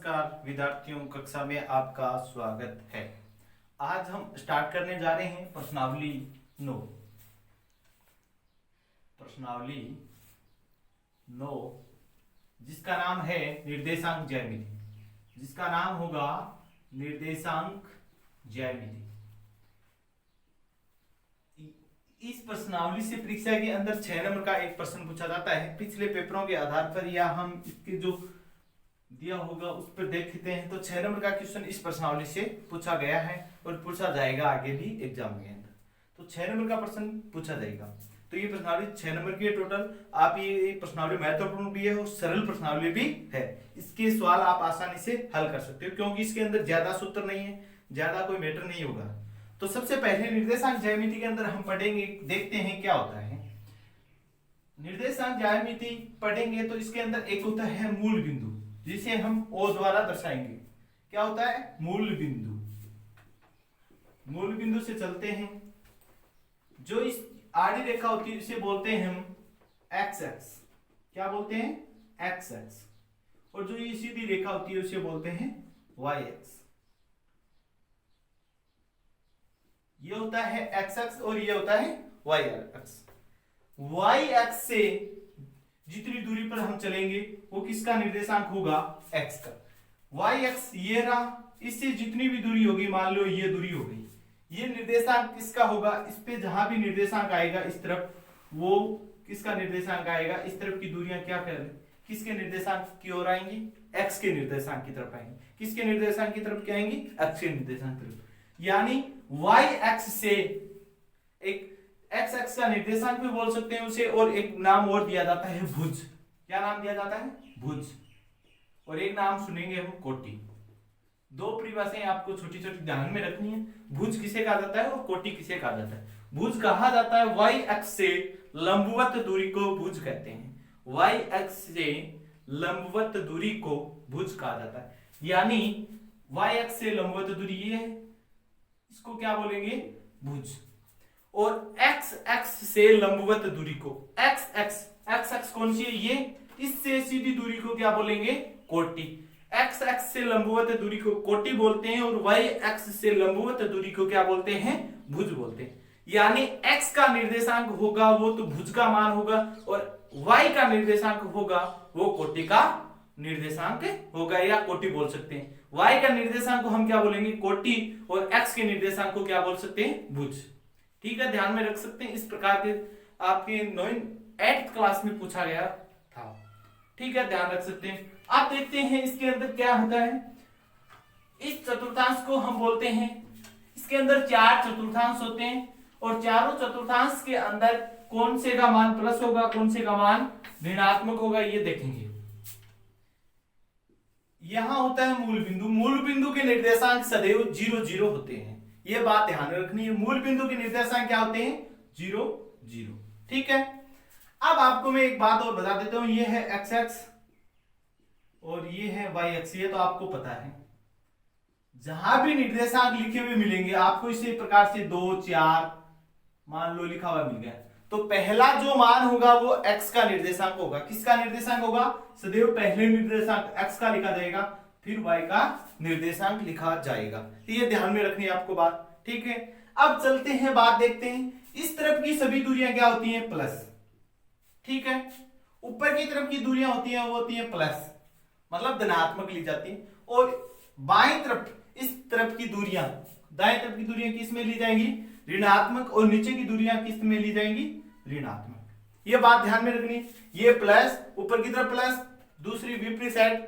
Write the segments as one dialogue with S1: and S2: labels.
S1: नमस्कार विद्यार्थियों, कक्षा में आपका स्वागत है। आज हम स्टार्ट करने जा रहे हैं प्रश्नावली 9। प्रश्नावली 9 जिसका नाम है निर्देशांक ज्यामिति, जिसका नाम होगा निर्देशांक ज्यामिति। इस प्रश्नावली से परीक्षा के अंदर 6 नंबर का एक प्रश्न पूछा जाता है। पिछले पेपरों के आधार पर या हम इसके जो दिया होगा उस पर देखते हैं तो 6 नंबर का क्वेश्चन इस प्रश्नावली से पूछा गया है और पूछा जाएगा आगे भी एग्जाम के अंदर। तो 6 नंबर का प्रश्न पूछा जाएगा। तो ये प्रश्नावली 6 नंबर की है टोटल। आप ये प्रश्नावली महत्वपूर्ण भी है और सरल प्रश्नावली भी है। इसके सवाल आप आसानी से हल कर सकते हो क्योंकि इसके अंदर ज्यादा सूत्र नहीं है, ज्यादा कोई मैटर नहीं होगा। तो सबसे पहले निर्देशांक ज्यामिति के अंदर हम पढ़ेंगे, देखते हैं क्या होता है। निर्देशांक ज्यामिति पढ़ेंगे तो इसके अंदर एक होता है मूल बिंदु, जिसे हम O द्वारा दर्शाएंगे। क्या होता है? मूल बिंदु। मूल बिंदु से चलते हैं, जो इस आड़ी रेखा होती है इसे बोलते हैं हम एक्स एक्स। क्या बोलते हैं? X x. और जो ये सीधी रेखा होती है उसे बोलते हैं वाई एक्स। ये होता है एक्स एक्स और ये होता है वाई एक्स। वाई एक्स से जितनी दूरी पर हम चलेंगे वो किसका निर्देशांक होगा? x का। y x ये रहा, इससे जितनी भी दूरी होगी, मान लो ये दूरी हो गई, ये निर्देशांक किसका होगा? इस पे जहां भी निर्देशांक आएगा इस तरफ, वो किसका निर्देशांक आएगा? इस तरफ की दूरियां क्या कर किसके निर्देशांक की ओर आएंगी? x के निर्देशांक की तरफ आएंगी। किसके निर्देशांक की तरफ क्या आएंगी? x के निर्देशांक की तरफ। यानी y x से एक एक्स एक्स का निर्देशांक भी बोल सकते हैं उसे, और एक नाम और दिया जाता है भुज। क्या नाम दिया जाता है? भुज। और एक नाम सुनेंगे हम कोटि। दो परिभाषाएं आपको छोटी छोटी ध्यान में रखनी है। भुज किसे कहा जाता है और कोटि किसे कहा जाता है? भुज कहा जाता है वाई एक्स से लंबवत दूरी को भुज कहते हैं। वाई एक्स से लंबवत दूरी को भुज कहा जाता है। यानी वाई एक्स से लंबवत दूरी ये है, इसको क्या बोलेंगे? भुज। और x x से लंबवत दूरी को x x कौन सी है? ये। इससे सीधी दूरी को क्या बोलेंगे? कोटि। x x से लंबवत दूरी को कोटि बोलते हैं और y x से लंबवत दूरी को क्या बोलते हैं? भुज बोलते हैं। यानी x का निर्देशांक होगा वो तो भुज का मान होगा, और y का निर्देशांक होगा वो कोटि का निर्देशांक होगा, या कोटि बोल सकते हैं। y का निर्देशांक को हम क्या बोलेंगे? कोटि, और x के निर्देशांक को क्या बोल सकते हैं? भुज। ठीक है, ध्यान में रख सकते हैं। इस प्रकार के आपके 8th क्लास में पूछा गया था। ठीक है, ध्यान रख सकते हैं। आप देखते हैं इसके अंदर क्या होता है। इस चतुर्थांश को हम बोलते हैं, इसके अंदर 4 चतुर्थांश होते हैं और चारों चतुर्थांश के अंदर कौन से का मान प्लस होगा, कौन से का मान ऋणात्मक होगा, ये देखेंगे। यहां होता है मूल बिंदु। मूल बिंदु के निर्देशांक सदैव 0 0 होते हैं। ये बात ध्यान रखनी है। मूल बिंदु के निर्देशांक क्या होते हैं? 0 0। ठीक है। अब आपको मैं एक बात और बता देता हूं। ये है एक्स एक्स और ये है वाई एक्स। ये तो आपको पता है। जहां भी निर्देशांक लिखे हुए मिलेंगे आपको इसी प्रकार से 2 4 मान लो लिखा हुआ मिल गया, तो पहला जो मान होगा वो x का निर्देशांक होगा। किसका निर्देशांक होगा? सदैव पहले निर्देशांक x का लिखा जाएगा, फिर y का निर्देशांक लिखा जाएगा। तो ये ध्यान में रखनी है आपको बात। ठीक है, अब चलते हैं, बात देखते हैं। इस तरफ की सभी दूरियां क्या होती हैं? प्लस। ठीक है, ऊपर की तरफ की दूरियां होती हैं वो होती हैं प्लस, मतलब धनात्मक ली जाती है। और बाएं तरफ, इस तरफ की दूरियां, दाएं तरफ की दूरियां किस में ली जाएंगी? ऋणात्मक। और नीचे की दूरियां किस में ली जाएंगी? ऋणात्मक। ये बात ध्यान में रखनी। ये प्लस, ऊपर की तरफ प्लस, दूसरी विपरीत साइड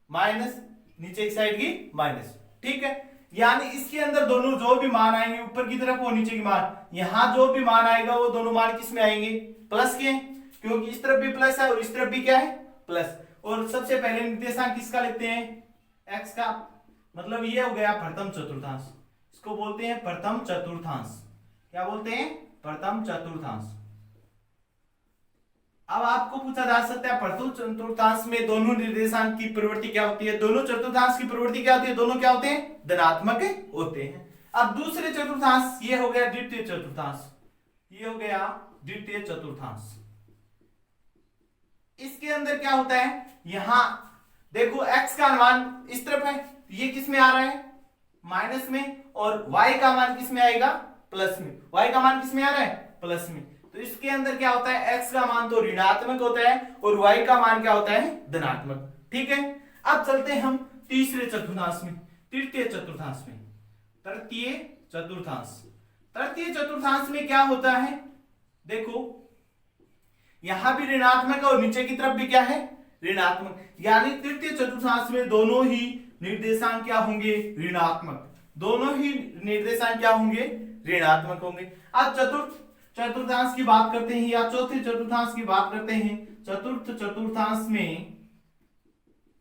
S1: माइनस, नीचे की साइड की माइनस। ठीक है, यानी इसके अंदर दोनों जो भी मान आएंगे, ऊपर की तरफ और नीचे की मान, यहां जो भी मान आएगा वो दोनों मान किस में आएंगे? प्लस के, क्योंकि इस तरफ भी प्लस है और इस तरफ भी क्या है? प्लस। और सबसे पहले निर्देशांक किसका लिखते हैं? x का। मतलब ये हो गया प्रथम चतुर्थांश। इसको बोलते हैं प्रथम चतुर्थांश। क्या बोलते हैं? प्रथम चतुर्थांश। अब आपको पूछा जा सकता है प्रथम चतुर्थांश में दोनों निर्देशांक की प्रवृत्ति क्या होती है? दोनों चतुर्थांश की प्रवृत्ति क्या होती है? दोनों क्या होते हैं? धनात्मक होते हैं। अब दूसरे चतुर्थांश, ये हो गया द्वितीय चतुर्थांश, ये हो गया द्वितीय चतुर्थांश। इसके अंदर क्या होता है? यहां देखो x का मान इस तरफ है, ये किस में आ रहा है, माइनस में, और y का मान किस में आएगा, प्लस में। y का मान किस में आ रहा है, प्लस में। तो इसके अंदर क्या होता है, x का मान तो ऋणात्मक होता है और y का मान क्या होता है, धनात्मक। ठीक है, अब चलते हैं हम तीसरे चतुर्थांश में, तृतीय चतुर्थांश में। तृतीय चतुर्थांश, तृतीय चतुर्थांश में क्या होता है, देखो यहां भी ऋणात्मक और नीचे की तरफ भी क्या है, ऋणात्मक। यानी तृतीय चतुर्थांश में दोनों ही निर्देशांक क्या होंगे, ऋणात्मक। दोनों ही निर्देशांक क्या होंगे, ऋणात्मक होंगे। अब चतुर्थ चतुर्थांश की बात करते हैं या चौथे चतुर्थांश की बात करते हैं। चतुर्थ चतुर्थांश में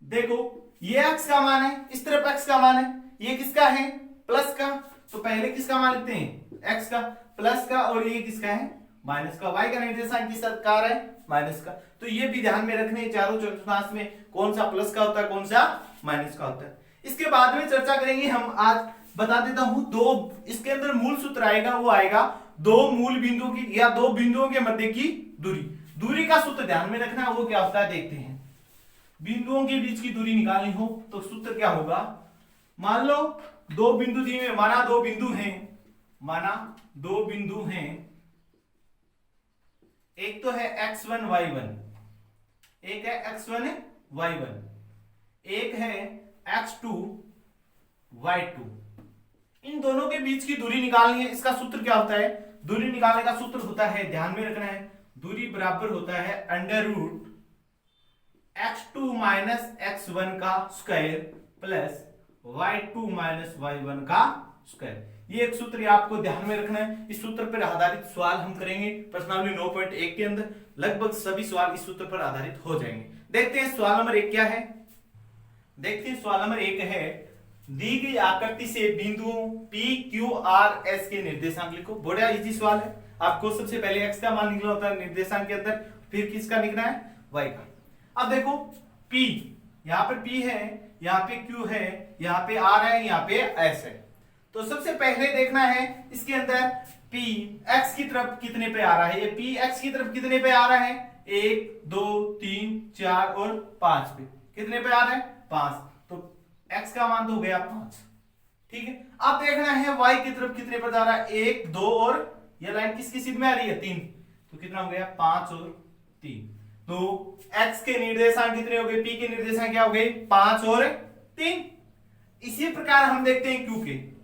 S1: देखो ये x का मान है, इस तरफ x का मान है, ये किसका है, प्लस का। तो पहले किसका मान लिखते हैं, x का, प्लस का, और ये किसका है, माइनस का। y का निर्देशांक किस कार है, माइनस का। तो ये भी ध्यान में रखने, चारों चतुर्थांश में कौन सा प्लस का होता है, कौन सा माइनस का होता है, इसके बाद में चर्चा करेंगे हम। आज बता देता हूं, दो इसके अंदर मूल सूत्र आएगा, वो आएगा दो मूल बिंदुओं की या दो बिंदुओं के मध्य की दूरी। दूरी का सूत्र ध्यान में रखना, वो क्या होता है देखते हैं। बिंदुओं के बीच की दूरी निकालनी हो तो सूत्र क्या होगा, मान लो दो बिंदु दिए हुए, माना दो बिंदु हैं, माना दो बिंदु हैं, एक तो है x1 y1, एक है x1 y1, एक है x2 y2। इन दोनों के बीच की दूरी निकालनी है। इसका सूत्र क्या होता है, दूरी निकालने का सूत्र होता है, ध्यान में रखना है, दूरी बराबर होता है under root x2 minus x1 का square plus y2 minus y1 का स्क्वायर। ये एक सूत्र आपको ध्यान में रखना है। इस सूत्र पर आधारित सवाल हम करेंगे प्रश्नावली 9.1 के अंदर। लगभग सभी सवाल इस सूत्र पर आधारित हो जाएंगे। देखते हैं सवाल नंबर 1 क्या है। देखते हैं सवाल नंबर 1 है, दी गई आकृति से बिंदुओं P, Q, R, S के निर्देशांक लिखो। बड़ा इजी सवाल है। आपको सबसे पहले x का मान निकलना होता है निर्देशांक के अंदर, फिर किसका लिखना है, y का। अब देखो P, यहाँ पे P है, यहाँ पे Q है, यहाँ पे R है, यहाँ पे S है। तो सबसे पहले देखना है इसके अंदर P x की तरफ कितने पे आ रहा है। ये P x की तरफ कितने पे आ रहा है, 1 2 3 4 और 5 पे। कितने पे आ रहा है, 5। तो x का मान तो हो गया 5। ठीक है, अब देखना है y की तरफ कितने पे जा रहा है, 1 2 और ये लाइन किसकी सीध में आ रही है, 3। तो कितना हो गया, 5 और 3। तो x के निर्देशांक कितने हो गए, p के निर्देशांक क्या हो गए, 5 और 3। इसी प्रकार हम देखते हैं q के।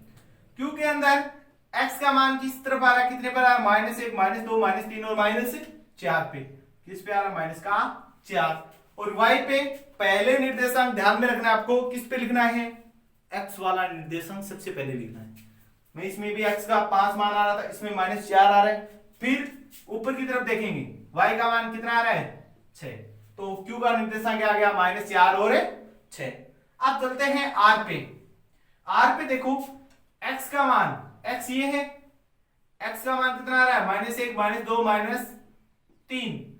S1: q के अंदर x का मान किस तरफ आ रहा है, कितने पर आ रहा है, -1 -2 -3 और -4 पे। किस पे आ रहा है, -4। और y पे पहले निर्देशांक ध्यान में रखना है आपको, किस पे लिखना है, x वाला निर्देशांक सबसे पहले लिखना है। मैं इसमें भी x का 5 मान आ रहा था, इसमें -4 आ रहा है। फिर ऊपर की तरफ देखेंगे y का मान कितना आ रहा है, 6। तो q का निर्देशांक क्या आ गया, -4 और 6। अब चलते हैं r पे। r पे देखो x का मान, x ये है, x का मान कितना आ रहा है, -1 -2 -3।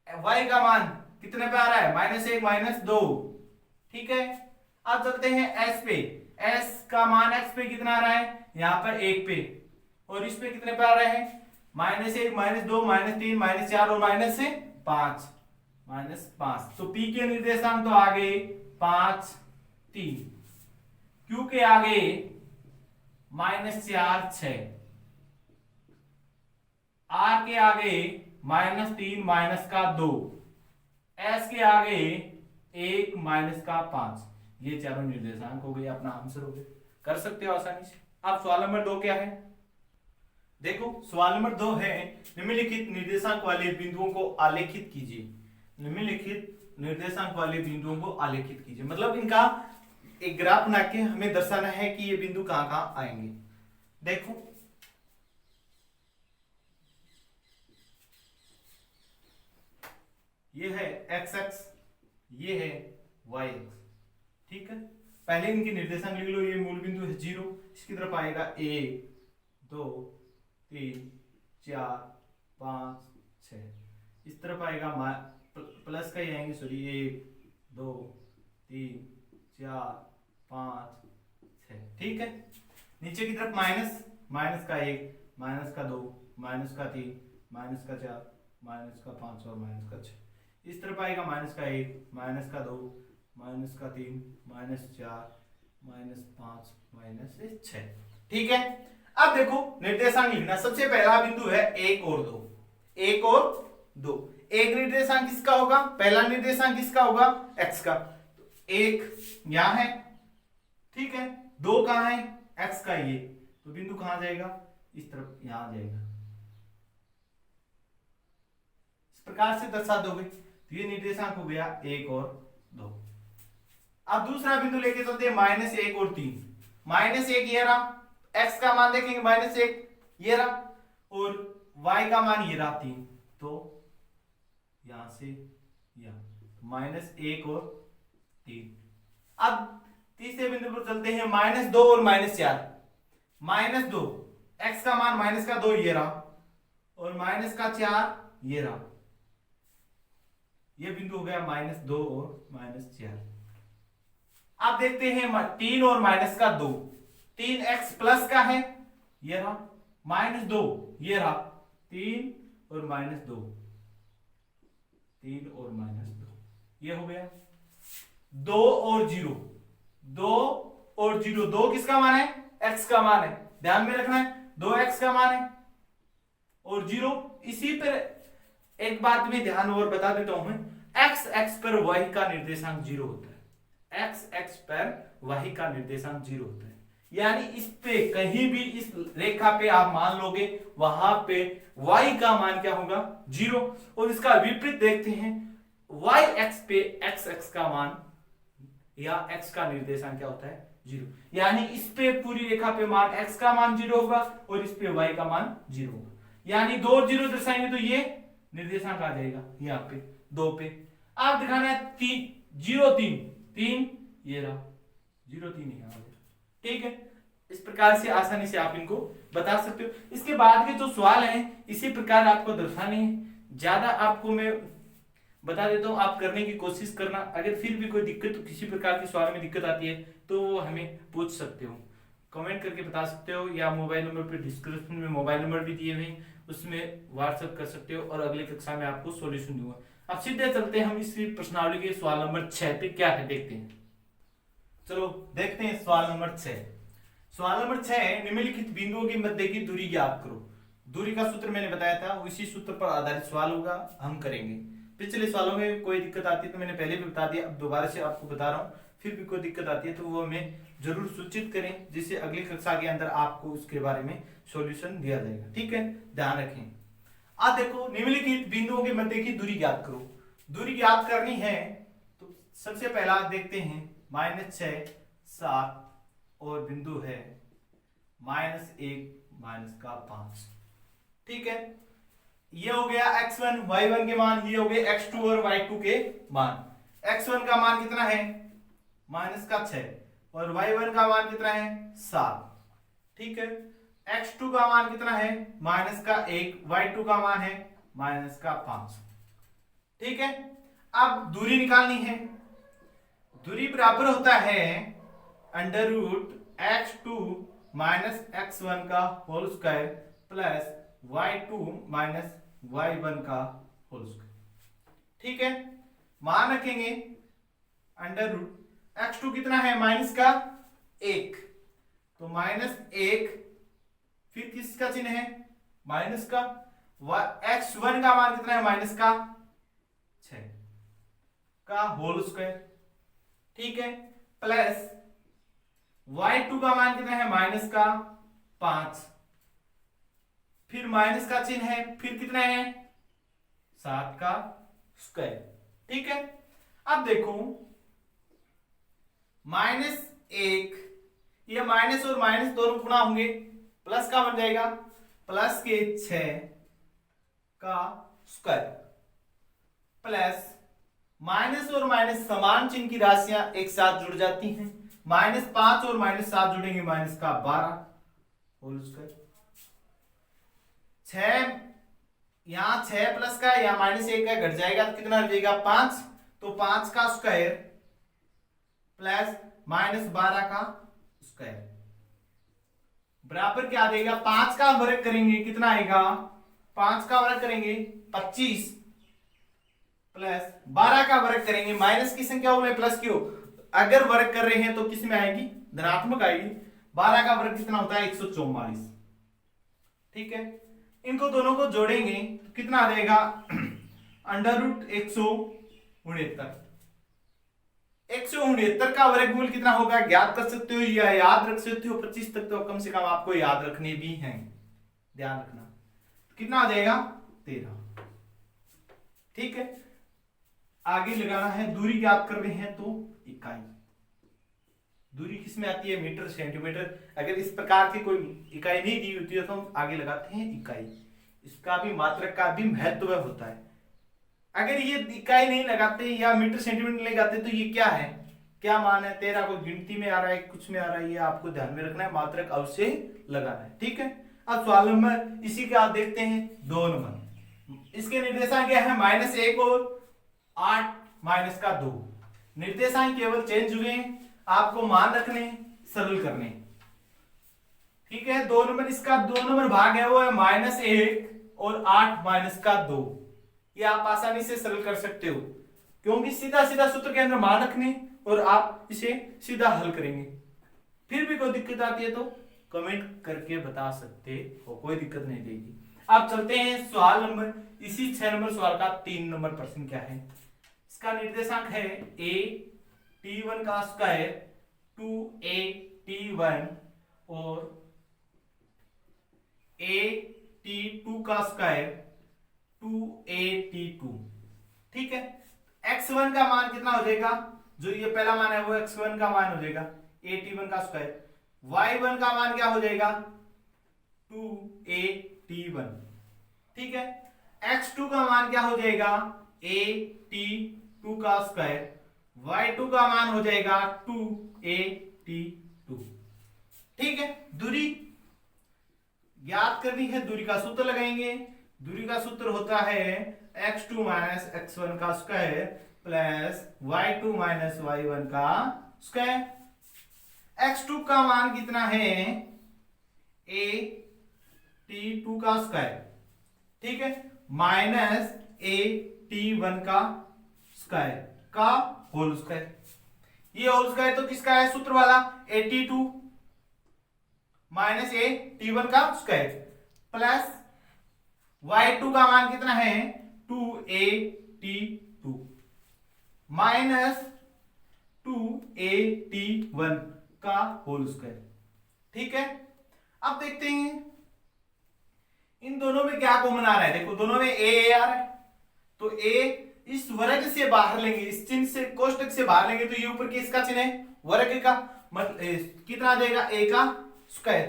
S1: y का मान कितने पे आ रहा है, -1 -2। ठीक है, अब चलते हैं s पे। s का मान x पे कितना आ रहा है, यहां पर 1 पे, और इस पे कितने पे आ रहा है, -1 -2 -3 -4 और -5। तो p के निर्देशांक तो आ गए 5 3, q के आगे -4 6, r के आगे -3 -2, s के आगे 1 -5। ये चारों निर्देशांक हो गए, अपना आंसर हो गए। कर सकते हो आसानी से। अब सवाल नंबर 2 क्या है, देखो सवाल नंबर 2 है, निम्नलिखित निर्देशांक वाले बिंदुओं को आलेखित कीजिए। निम्नलिखित निर्देशांक वाले बिंदुओं को आलेखित कीजिए, मतलब इनका एक ग्राफ बना के हमें दर्शाना है कि ये बिंदु कहां कहां आएंगे। देखो ये है x अक्ष, ये है y अक्ष। ठीक है, पहले इनके निर्देशांक लिख लो। ये मूल बिंदु है 0, इसकी तरफ आएगा 1 2 3 4 5 6। इस तरफ आएगा प्लस का ही आएंगे, सॉरी 1 2 3 4 5 6। ठीक है, नीचे की तरफ माइनस, माइनस का 1 माइनस का 2 माइनस का 3 माइनस का 4 माइनस का 5 और माइनस का 6। इस तरफ आएगा माइनस का 1, माइनस का 2, माइनस का 3, माइनस 4, माइनस 5, माइनस 6। ठीक है, अब देखो निर्देशांक लिखना। सबसे पहला बिंदु है 1 और 2, 1 और 2। एक निर्देशांक किसका होगा, पहला निर्देशांक किसका होगा, x का। तो 1 यहां है, ठीक है, 2 कहां है, x का ये, तो बिंदु कहां जाएगा, इस तरफ यहां जाएगा। इस प्रकार से दर्शा दोगे तो ये निर्देशांक हो गया 1 और 2। अब दूसरा बिंदु लेके चलते हैं -1 और 3। -1 ये रहा, x का मान देखेंगे -1 ये रहा, और y का मान ये रहा 3, तो यहां से यहां -1 और 3। अब तीसरे बिंदु पर चलते हैं -2 और -4। -2 x का मान -2 ये रहा, और -4 ये रहा, ये बिंदु हो गया -2 और -4। अब देखते हैं 3 और -2। 3x प्लस का है, ये रहा, -2 ये रहा, 3 और -2, 3 और -2, ये हो गया 2 और 0। 2 और 0, 2 किसका मान है, x का मान है, ध्यान में रखना है, 2x का मान है, और 0। इसी पर एक बात में ध्यान और बता देता हूं मैं, x पर y का निर्देशांक 0 होता है, x पर y का निर्देशांक 0 होता है। यानी इस पे कहीं भी इस रेखा पे आप मान लोगे वहां पे y का मान क्या होगा, 0। और इसका विपरीत देखते हैं, y x पे x का मान या x का निर्देशांक क्या होता है, 0। यानी इस पे पूरी रेखा पे मान x का मान 0 होगा, और इस पे y का मान 0 होगा। यानी 2 और 0 दर्शाएंगे तो ये निर्देशांक आ जाएगा यहाँ पे 2 पे। आप दिखाना है 0 3 ये रहा, 0 3 यहाँ आ गया। ठीक है, इस प्रकार से आसानी से आप इनको बता सकते हो। इसके बाद के जो सवाल हैं इसी प्रकार आपको दर्शाने हैं। ज्यादा आपको मैं बता देता हूँ, आप करने की कोशिश करना। अगर फिर भी कोई दिक्कत, किसी प्रकार के सवाल में दिक्कत आती है तो वो हमें पूछ सकते हो, कमेंट करके बता सकते हो, या मोबाइल नंबर पे डिस्क्रिप्शन में मोबाइल नंबर भी दिए हुए उसमें व्हाट्सएप कर सकते हो, और अगले कक्षा में आपको सॉल्यूशन दूंगा। अब सीधे चलते हैं हम इस प्रश्नावली के सवाल नंबर 6 पे क्या है देखते हैं। चलो देखते हैं सवाल नंबर 6। सवाल नंबर 6 है, निम्नलिखित बिंदुओं के मध्य की दूरी ज्ञात करो। दूरी का सूत्र मैंने बताया था, उसी सूत्र पर आधारित सवाल होगा, हम करेंगे। पिछले सवालों में कोई दिक्कत आती है तो मैंने पहले भी बता दिया, अब दोबारा से आपको बता रहा हूँ। फिर भी कोई दिक्कत आती है तो वो हमें जरूर सूचित करें, जिससे अगली कक्षा के अंदर आपको उसके बारे में सॉल्यूशन दिया जाएगा। ठीक है, ध्यान रखें। अब देखो, निम्नलिखित बिंदुओं के मध्य की दूरी ज्ञात करो। दूरी ज्ञात करनी है तो सबसे पहला देखते हैं -6 7, और बिंदु है -1 -5। ठीक है, ये हो गया x1 y1 के मान, ये हो गए x2 और y2 के मान। x1 का मान कितना है, -6, और y1 का मान कितना है, 7। ठीक है, x2 का मान कितना है, -1, y2 का मान है -5। ठीक है, अब दूरी निकालनी है। दूरी बराबर होता है √x2 - x1 का whole square plus y2 - y1 का होल स्क्वायर। ठीक है, मान रखेंगे √x2 कितना है, -1, तो -1, फिर किसका चिन्ह है, माइनस का। x1 का मान कितना है, -6 का होल स्क्वायर। ठीक है, प्लस y2 का मान कितना है, -5, फिर माइनस का चिन्ह है, फिर कितना है, 7 का स्क्वायर। ठीक है, अब देखो -1, ये माइनस और माइनस दोनों गुणा होंगे, प्लस का बन जाएगा, प्लस के 6 का स्क्वायर, प्लस माइनस और माइनस समान चिन्ह की राशियां एक साथ जुड़ जाती हैं। -5 और -7 जुड़ेंगे, -12 होल स्क्वायर। 6 यहां 6 प्लस का या -1 का घट जाएगा तो कितना रह जाएगा, 5, तो 5 का स्क्वायर प्लस -12 का स्क्वायर बराबर क्या देगा, 5 का वर्ग करेंगे कितना आएगा, 5 का वर्ग करेंगे 25, प्लस 12 का वर्ग करेंगे, माइनस की संख्या हो प्लस की हो, अगर वर्ग कर रहे हैं तो किस में आएगी, धनात्मक आएगी। 12 का वर्ग कितना होता है 144। ठीक है, इनको दोनों को जोड़ेंगे तो कितना आ जाएगा अंडर रूट 169। 169 का वर्गमूल कितना होगा ज्ञात कर सकते हो या याद रख सकते हो, 25 तक तो कम से कम आपको याद रखने भी हैं, ध्यान रखना। कितना आ जाएगा 13। ठीक है, आगे लगाना है, दूरी याद कर रहे हैं तो इकाई। दूरी किस में आती है, मीटर सेंटीमीटर। अगर इस प्रकार की कोई इकाई नहीं दी होती है तो हम आगे लगाते हैं इकाई। इसका भी मात्रक का भी महत्व होता है। अगर ये इकाई नहीं लगाते या मीटर सेंटीमीटर नहीं लगाते तो ये क्या है, क्या मान है, 13 को गिनती में आ रहा है कुछ में आ रहा है, ये आपको ध्यान में रखना है, मात्रक अवश्य लगाना है। ठीक है, अब सवाल नंबर इसी के आप देखते हैं 2 नंबर। इसके निर्देशांक क्या है -1 और 8 माइनस का 2। निर्देशांक केवल चेंज हुए हैं, आपको मान रखने, सरल करने। ठीक है, 2 नंबर, इसका 2 नंबर भाग है वो है -1 और 8 माइनस का 2। ये आप आसानी से सरल कर सकते हो क्योंकि सीधा सीधा सूत्र के अंदर मान रखने और आप इसे सीधा हल करेंगे। फिर भी कोई दिक्कत आती है तो कमेंट करके बता सकते हो, कोई दिक्कत नहीं देगी। अब चलते हैं सवाल नंबर, इसी 6 नंबर सवाल का 3 नंबर प्रश्न क्या है। इसका निर्देशांक है a t1 का स्क्वायर 2a t1 और a t2 का स्क्वायर 2a t2। ठीक है, x1 का मान कितना हो जाएगा, जो ये पहला मान है वो x1 का मान हो जाएगा a t1 का स्क्वायर, y1 का मान क्या हो जाएगा 2a t1। ठीक है, x2 का मान क्या हो जाएगा a t2 का स्क्वायर, y2 का मान हो जाएगा 2a t2। ठीक है, दूरी ज्ञात करनी है, दूरी का सूत्र लगाएंगे। दूरी का सूत्र होता है x2 माइनस x1 का square plus y2 minus y1 का स्क्वायर। x2 का मान कितना है a t2 का स्क्वायर, ठीक है, माइनस a t1 का स्क्वायर का होल स्क्वायर। ये होल स्क्वायर तो किसका है, सूत्र वाला a t2 minus a t1 का स्क्वायर प्लस y2 का मान कितना है 2a t2 minus 2a t1 का होल स्क्वायर। ठीक है, अब देखते हैं इन दोनों में क्या कॉमन आ रहा है। देखो दोनों में a आ रहा है, तो a इस वर्ग से बाहर लेंगे, इस चिन्ह से कोष्टक से बाहर लेंगे तो ये ऊपर किसका चिन्ह है, वर्ग का, मतलब कितना आ जाएगा a का स्क्वायर।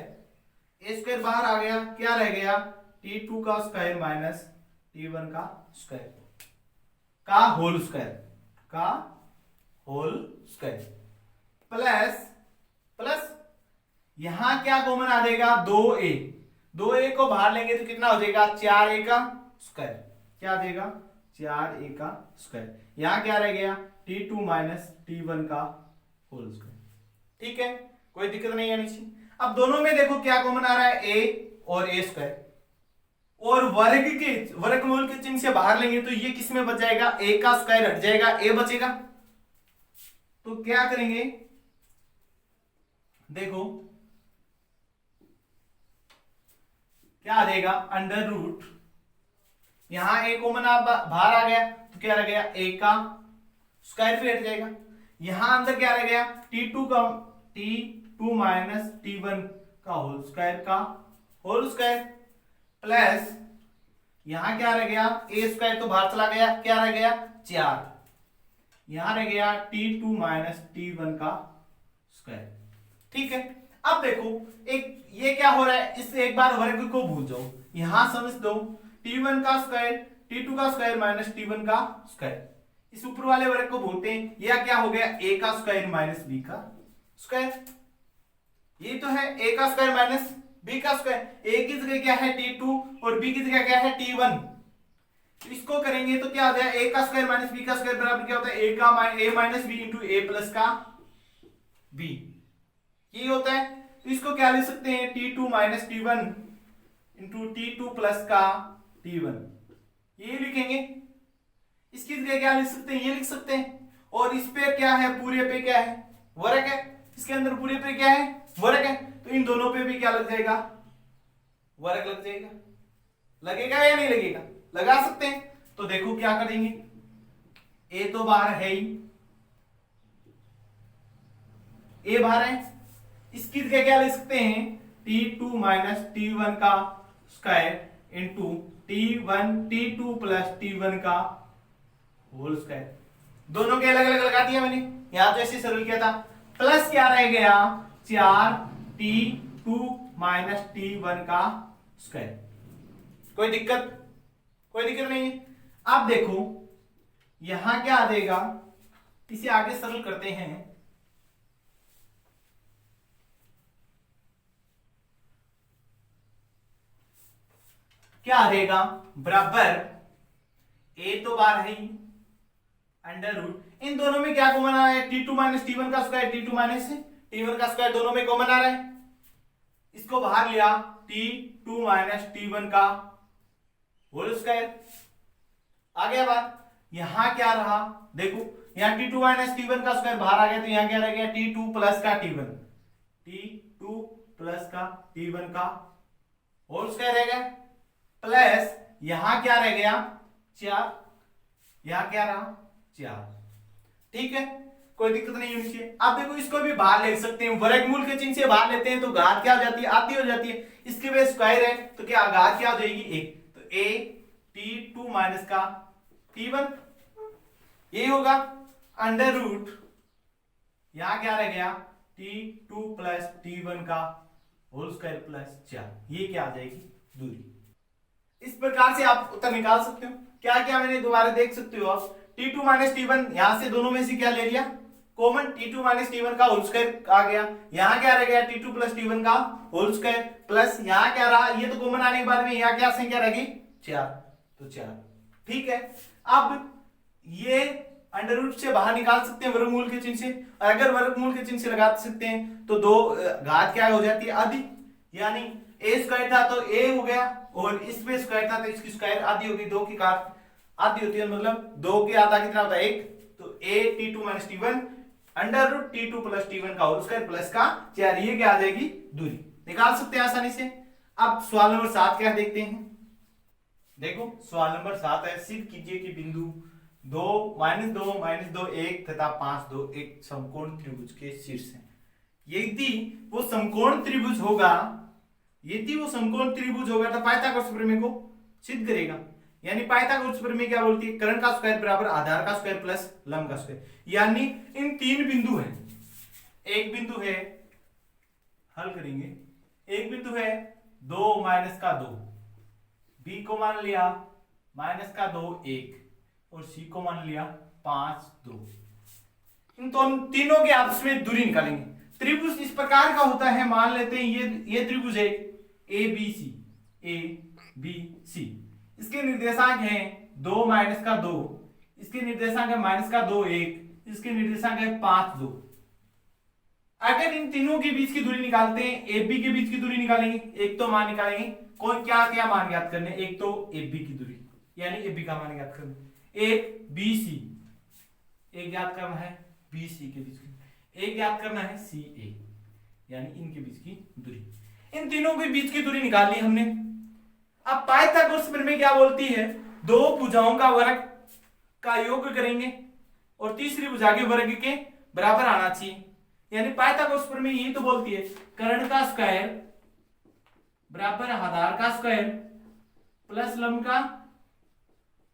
S1: a स्क्वायर बाहर आ गया, क्या रह गया t2 का स्क्वायर माइनस t1 का स्क्वायर का होल स्क्वायर, का होल स्क्वायर प्लस प्लस यहां क्या कॉमन आ जाएगा 2a। 2a को बाहर लेंगे तो कितना हो जाएगा 4a का स्क्वायर, क्या आ जाएगा 4a का स्क्वायर। यहां क्या रह गया t2 माइनस t1 का होल स्क्वायर। ठीक है, कोई दिक्कत नहीं है नीचे। अब दोनों में देखो क्या कॉमन आ रहा है a और a स्क्वायर, और वर्ग के वर्गमूल के चिन्ह से बाहर लेंगे तो ये किस में बच जाएगा, a का स्क्वायर हट जाएगा, a बचेगा। तो क्या करेंगे, देखो क्या आ जाएगा अंडर रूट, यहां a कॉमन बाहर आ गया तो क्या रह गया a का स्क्वायर फिर हट जाएगा। यहां अंदर क्या रह गया t2 माइनस t1 का होल स्क्वायर का होल स्क्वायर प्लस यहां क्या रह गया a स्क्वायर तो बाहर चला गया, क्या रह गया 4, यहां रह गया t2 माइनस t1 का स्क्वायर। ठीक है, अब देखो एक ये क्या हो रहा है, इससे एक बार वर्ग को भूल जाओ, यहां समझ दो t1 का स्क्वायर t2 का स्क्वायर माइनस t1 का स्क्वायर, इस ऊपर वाले वर्ग को भूलते हैं, यह क्या हो गया a का स्क्वायर माइनस b का स्क्वायर। ये तो है a का स्क्वायर माइनस b का स्क्वायर, a की जगह क्या है t2 और b की जगह क्या है t1। इसको करेंगे तो क्या हो जाएगा a का स्क्वायर माइनस b का स्क्वायर बराबर क्या होता है a minus b into a plus का b, ये होता है। तो इसको क्या लिख सकते हैं t2 minus t1 into t2 plus का t1, ये लिखेंगे। इसकी जगह क्या लिख सकते हैं, ये लिख सकते हैं। और इस पे क्या है, पूरे पे क्या है, वर्ग है। इसके अंदर पूरे पे क्या है, वर्ग है। तो इन दोनों पे भी क्या लग जाएगा, वर्ग लग जाएगा। लगेगा या नहीं लगेगा, लगा सकते हैं। तो देखो क्या करेंगे, ए तो बाहर है ही, ए बाहर है। इसकी जगह क्या लिख सकते हैं, T2 माइनस T1 का square into T2 plus T1 का होल स्क्वायर। दोनों के अलग अलग लगा दिया मैंने, यहां तो ऐसे सरल किया था। प्लस क्या रह गया, 4T2 माइनस T1 का स्क्वायर। कोई दिक्कत, कोई दिक्कत नहीं है। अब देखो यहां क्या आ जाएगा, इसे आगे सरल करते हैं। क्या आ जाएगा, बराबर ए तो बाहर है ही, अंडर रूट इन दोनों में क्या कॉमन आ रहा है, T2 माइनस T1 का स्क्वायर, T2 माइनस T1 का स्क्वायर दोनों में कॉमन आ रहा है। इसको बाहर लिया, T2 माइनस T1 का होल स्क्वायर। आ गया बात। यहां क्या रहा, देखो यहां T2 माइनस T1 का स्क्वायर बाहर आ गया, तो यहां क्या रह गया, T2 प्लस का T1, T2 प्लस का T1 का होल स्क्वायर रह गया। प्लस यहां क्या रह गया, 4, यहां क्या रहा, 4। ठीक है, कोई दिक्कत नहीं होनी चाहिए। अब देखो इसको भी बाहर ले सकते हैं, वर्गमूल के चिन्ह से बाहर लेते हैं तो घात क्या हो जाती है, आधी हो जाती है। इसके वजह स्क्वायर है तो क्या घात क्या हो जाएगी, 1। तो a T2 माइनस का T1 यही होगा, अंडर रूट यहां क्या रह गया, T2 प्लस T1 का होल स्क्वायर प्लस 4। ये क्या आ जाएगी, दूरी। इस प्रकार से आप उत्तर निकाल सकते हो। क्या क्या मैंने दोबारा देख सकते हो आप, T2 माइनस T1 यहां से दोनों में से क्या ले लिया, कॉमन, T2 माइनस T1 का होल स्क्वायर आ गया। यहां क्या रह गया, T2 प्लस T1 का होल स्क्वायर प्लस यहां क्या रहा, ये तो कॉमन आने के बाद में यहां क्या संख्या रहेगी, 4, तो 4। ठीक है, अब ये अंडर रूट से बाहर निकाल सकते हैं वर्गमूल के चिन्ह से। और अगर वर्गमूल के चिन्ह से लगा सकते हैं तो दो घात क्या हो जाती है, आधी। यानी ए स्क्वायर था तो ए हो गया, और इस पे स्क्वायर था तो इसकी स्क्वायर आधी होगी। 2 की घात आधी होती है, मतलब 2 की आधा कितना होता है, 1। तो a T2 minus T1 under root T2 plus T1 का होल स्क्वायर प्लस का 4, ये क्या आ जाएगी, दूरी। निकाल सकते हैं आसानी से। अब सवाल नंबर 7 क्या देखते हैं। देखो सवाल नंबर 7 है, सिद्ध कीजिए कि बिंदु 2 -2 -2 1 तथा 5 2 एक समकोण त्रिभुज के शीर्ष हैं। यदि वो समकोण त्रिभुज होगा, यदि वो समकोण त्रिभुज होगा तो पाइथागोरस प्रमेय को सिद्ध करेगा। यानी पाइथागोरस प्रमेय क्या बोलती है, कर्ण का स्क्वायर बराबर आधार का स्क्वायर प्लस लंब का स्क्वायर। यानी इन 3 बिंदु हैं, एक बिंदु है, हल करेंगे, एक बिंदु है 2 माइनस का 2, बी को मान लिया माइनस का 2 1, और सी को मान लिया 5 2। इन तीनों के आपस में दूरी निकालेंगे। त्रिभुज इस प्रकार का होता है, मान लेते हैं ये त्रिभुज है ए बी सी। इसके निर्देशांक हैं 2 माइनस का 2, इसके निर्देशांक है माइनस का 2 1, इसके निर्देशांक है 5 2। अगर इन तीनों के बीच की दूरी निकालते हैं, ए बी के बीच की दूरी निकालेंगे, एक तो मान निकालेंगे, कौन क्या क्या मान ज्ञात करने, एक तो ए बी की दूरी यानी ए बी का मान ज्ञात करना, एक बी सी, एक ज्ञात करना है बी सी के बीच की, एक ज्ञात करना है सी ए, यानी इनके बीच की दूरी। इन तीनों के बीच की दूरी निकाल ली हमने। अब पाइथागोरस प्रमेय क्या बोलती है, दो भुजाओं का वर्ग का योग करेंगे और तीसरी भुजा के वर्ग के बराबर आना चाहिए। यानी पाइथागोरस प्रमेय ये तो बोलती है कर्ण का स्क्वायर बराबर आधार का स्क्वायर प्लस लंब का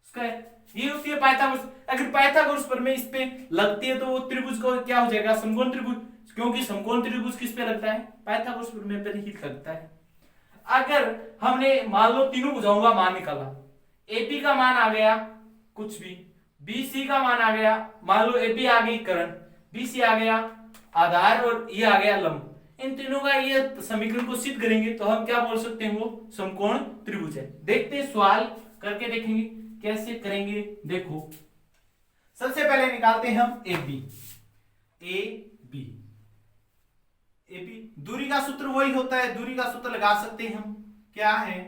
S1: स्क्वायर, ये होती है पाइथागोरस। अगर पाइथागोरस प्रमेय इस पे लगती है तो वो त्रिभुज को क्या हो जाएगा, समकोण त्रिभुज, क्योंकि समकोण त्रिभुज किस पे लगता है, पाइथागोरस प्रमेय पर ही लगता है। अगर हमने मान लो तीनों भुजाओं का मान निकाला, एपी का मान आ गया कुछ भी, बीसी का मान आ गया, मान लो एपी आ गई कर्ण, बीसी आ गया आधार और ये आ गया लंब, इन तीनों का ये समीकरण को सिद्ध करेंगे तो हम क्या बोल सकते हैं, वो समकोण त्रिभुज है। देखते हैं सवाल करके देखेंगे कैसे करेंगे। देखो सबसे पहले निकालते हैं हम ए बी, दूरी का सूत्र वही होता है, दूरी का सूत्र लगा सकते हैं हम, क्या है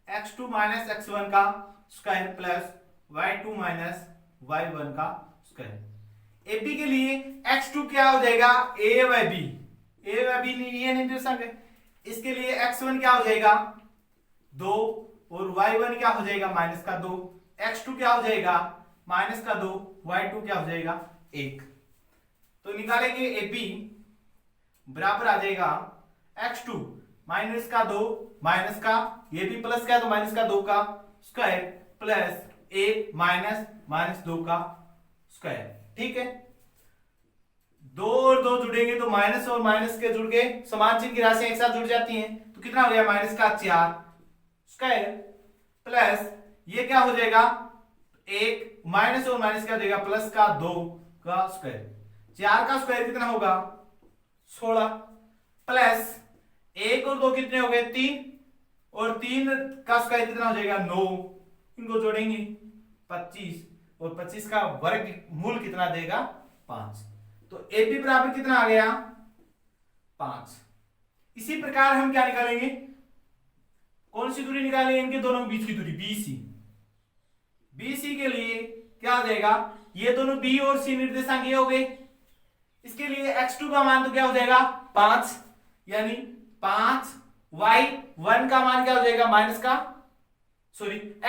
S1: x2 माइनस x1 का square plus y2 minus y1 का स्क्वायर। AB के लिए x2 क्या हो जाएगा, a बाय b, ये निर्देशांक है। इसके लिए x1 क्या हो जाएगा 2 और y1 क्या हो जाएगा -2, x2 क्या हो जाएगा -2, y2 क्या हो जाएगा 1। तो निकालेंगे AB बराबर आ जाएगा x2 -2 माइनस का, ये भी प्लस का है तो -2 का स्क्वायर प्लस 1 -2 का स्क्वायर। ठीक है, 2 और 2 जुड़ेंगे तो माइनस और माइनस के जुड़ के समान चिन्ह की राशियां एक साथ जुड़ जाती हैं, तो कितना हो गया -4 स्क्वायर प्लस ये क्या हो जाएगा 1 माइनस और माइनस क्या हो जाएगा +2 का स्क्वायर। 4 का स्क्वायर कितना होगा 16 प्लस 1 और 2 कितने हो गए 3 और 3 का स्क्वायर कितना हो जाएगा 9, इनको जोड़ेंगे 25 और 25 का वर्ग मूल कितना देगा 5। तो AB बराबर कितना आ गया 5। इसी प्रकार हम क्या निकालेंगे, कौन सी दूरी निकालेंगे, इनके दोनों के बीच की दूरी BC के लिए क्या आ जाएगा, ये दोनों B और C निर्देशांक ये हो गए। इसके लिए x2 का मान तो क्या हो जाएगा 5, यानी 5 y1 का मान क्या हो जाएगा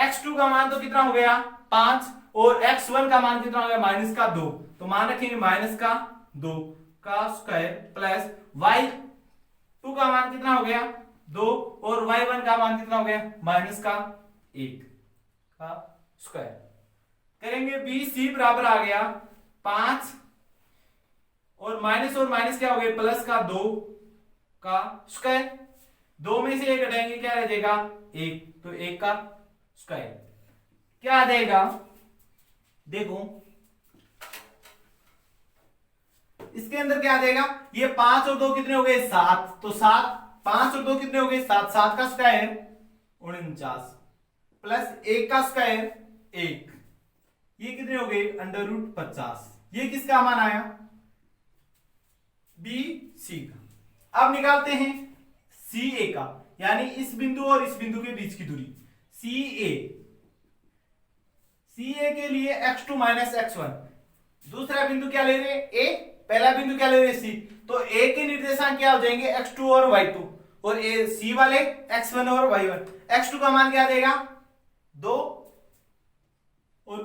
S1: x2 का मान तो कितना हो गया 5 और x1 का मान कितना हो गया -2, तो मान रखेंगे -2 का स्क्वायर प्लस y2 का मान कितना हो गया 2 और y1 का मान कितना हो गया -1 का स्क्वायर। करेंगे BC बराबर आ गया 5 और माइनस क्या हो गया +2 का स्क्वायर, 2 में से 1 घटाएंगे क्या रह जाएगा 1, तो 1 का स्क्वायर क्या आ जाएगा, देखो इसके अंदर क्या आ जाएगा, ये 5 और 2 कितने हो गए 7, तो 7 5 और 2 कितने हो गए 7, 7 का स्क्वायर 49 प्लस 1 का स्क्वायर 1, ये कितने हो गए √50। ये किसका मान आया BC का। अब निकालते हैं CA का, यानी इस बिंदु और इस बिंदु के बीच की दूरी CA के लिए x2 x1, दूसरा बिंदु क्या ले रहे हैं A, पहला बिंदु क्या ले रहे हैं C, तो A के निर्देशांक क्या हो जाएंगे x2 और y2 और C वाले x1 और y1। x2 का मान क्या देगा 2 और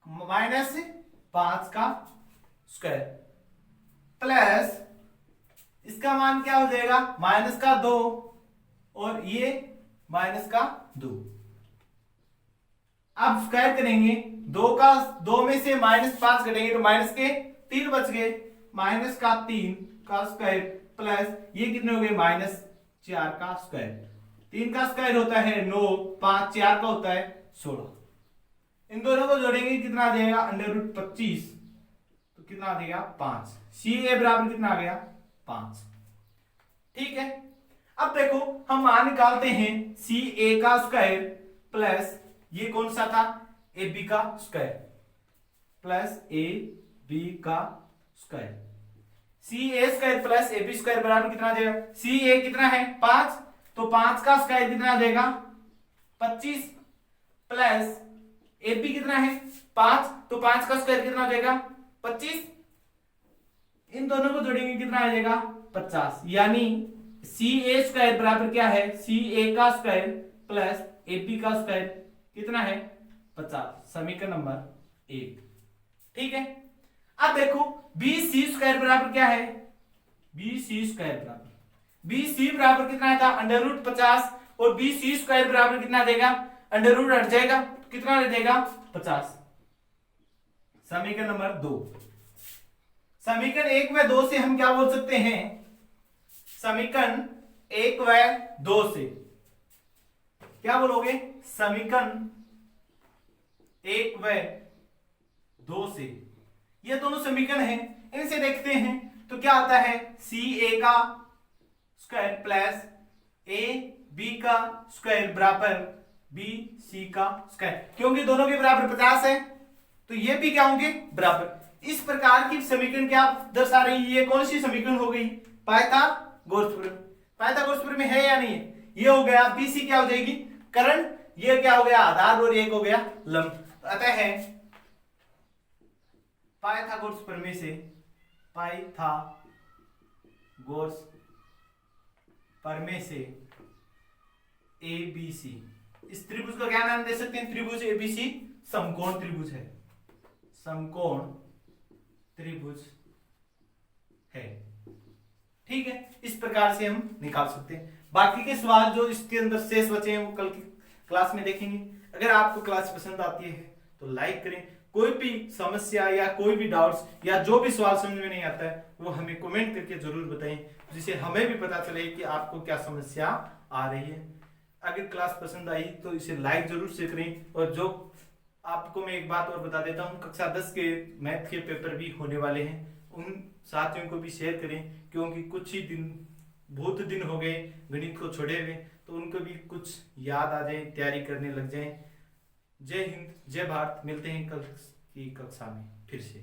S1: -5 का स्क्वायर प्लस इसका मान क्या हो जाएगा -2 और ये -2। अब स्क्वायर करेंगे 2 में से -5 घटेंगे तो माइनस के 3 बच गए, -3 का स्क्वायर प्लस ये कितने हो गए -4 का स्क्वायर। 3 का स्क्वायर होता है 9, 5 4 का होता है 16। इन दोनों को जोड़ेंगे कितना आ जाएगा √25, तो कितना आ जाएगा 5। CA बराबर कितना आ गया 5। ठीक है, अब देखो हम मान निकालते हैं CA का स्क्वायर प्लस ये कौन सा था AB का स्क्वायर प्लस AB का square. CA square plus AB square बराबर कितना आ जाएगा, CA कितना है 5, तो 5 का स्क्वायर कितना आ जाएगा 25 प्लस AB कितना है 5, तो 5 का स्क्वायर कितना हो जाएगा 25। इन दोनों को जोड़ेंगे कितना आ जाएगा 50, यानी CA स्क्वायर बराबर क्या है CA का स्क्वायर प्लस AB का स्क्वायर कितना है 50, समीकरण नंबर 1। ठीक है, अब देखो BC स्क्वायर बराबर क्या है, BC बराबर कितना था √50 और BC स्क्वायर बराबर कितना देगा अंडर हट जाएगा, कितना दे देगा 50। समीकरण नंबर 2। समीकरण 1 व 2 से हम क्या बोल सकते हैं, समीकरण 1 व 2 से क्या बोलोगे, समीकरण 1 व 2 से ये दोनों समीकरण हैं, इनसे देखते हैं तो क्या आता है CA का स्क्वायर प्लस AB का स्क्वायर बराबर BC का स्क्वायर, क्योंकि दोनों के बराबर 50 है तो ये भी क्या होंगे बराबर। इस प्रकार की समीकरण क्या दर्शा रही है, ये कौन सी समीकरण हो गई पाइथागोरस प्रमेय में है या नहीं है। ये हो गया BC क्या हो जाएगी करण, ये क्या हो गया आधार और एक हो गया लंब। अतः है पाइथागोरस प्रमेय से, पाइथागोरस प्रमेय से ABC, इस त्रिभुज का क्या नाम दे सकते हैं? त्रिभुज ABC समकोण त्रिभुज है, समकोण त्रिभुज है। ठीक है, इस प्रकार से हम निकाल सकते हैं। बाकी के सवाल जो इसके अंदर शेष बचे हैं वो कल की क्लास में देखेंगे। अगर आपको क्लास पसंद आती है तो लाइक करें। कोई भी समस्या या कोई भी डाउट्स या जो भी सवाल समझ में नहीं आता है वो हमें कमेंट करके जरूर बताएं, जिससे हमें भी पता चले कि आपको क्या समस्या आ रही है। अगर क्लास पसंद आई तो इसे लाइक जरूर से करें। और जो आपको मैं एक बात और बता देता हूँ, कक्षा 10 के मैथ के पेपर भी होने वाले हैं, उन साथियों को भी शेयर करें, क्योंकि कुछ ही दिन, बहुत दिन हो गए गणित को छोड़े हुए, तो उनको भी कुछ याद आ जाए, तैयारी करने लग जाएं। जय हिंद, जय भारत। मिलते हैं कल की कक्षा में फिर से।